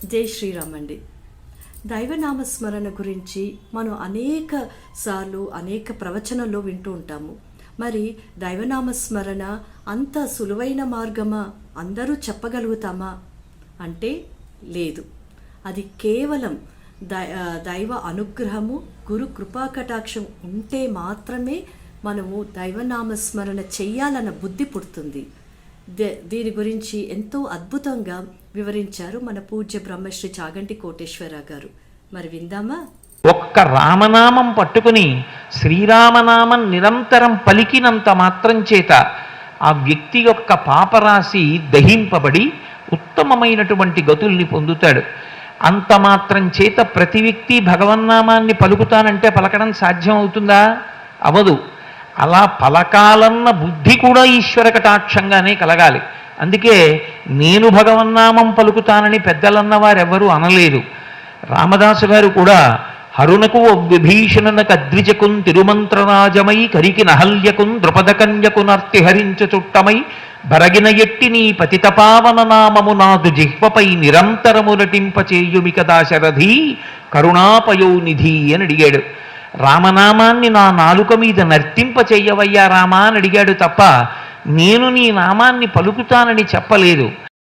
జై శ్రీరామ్ అండి. దైవనామస్మరణ గురించి మనం అనేక సార్లు అనేక ప్రవచనంలో వింటూ ఉంటాము. మరి దైవనామస్మరణ అంత సులువైన మార్గమా, అందరూ చెప్పగలుగుతామా అంటే లేదు. అది కేవలం దైవ అనుగ్రహము, గురు కృపాకటాక్షం ఉంటే మాత్రమే మనము దైవనామస్మరణ చెయ్యాలన్న బుద్ధి పుడుతుంది. దీని గురించి ఎంతో అద్భుతంగా వివరించారు మన పూజ్య బ్రహ్మశ్రీ చాగంటి కోటేశ్వరరావు గారు. మరి విందామా? ఒక్క రామనామం పట్టుకుని శ్రీరామనామం నిరంతరం పలికినంత మాత్రం చేత ఆ వ్యక్తి యొక్క పాపరాశి దహింపబడి ఉత్తమమైనటువంటి గతుల్ని పొందుతాడు. అంత మాత్రం చేత ప్రతి వ్యక్తి భగవన్నామాన్ని పలుకుతానంటే పలకడం సాధ్యం అవుతుందా? అవదు. అలా పలకాలన్న బుద్ధి కూడా ఈశ్వర కటాక్షంగానే కలగాలి. అందుకే నేను భగవన్నామం పలుకుతానని పెద్దలన్న వారెవ్వరూ అనలేదు. రామదాసు గారు కూడా హరునకు విభీషణనకు అద్విజకున్ తిరుమంత్రరాజమై కరికి నహల్యకున్ ద్రుపదకన్యకు నర్తిహరించు చుట్టమై బరగిన ఎట్టి నీ పతితపావన నామము నాదు జిహ్వపై నిరంతరము నటింపచేయుమిక దాశరథి కరుణాపయోనిధి అని అడిగాడు. రామనామాన్ని నా నాలుక మీద నర్తింప చెయ్యవయ్యా రామా అని అడిగాడు తప్ప నేను నీ నామాన్ని పలుకుతానని చెప్పలేదు.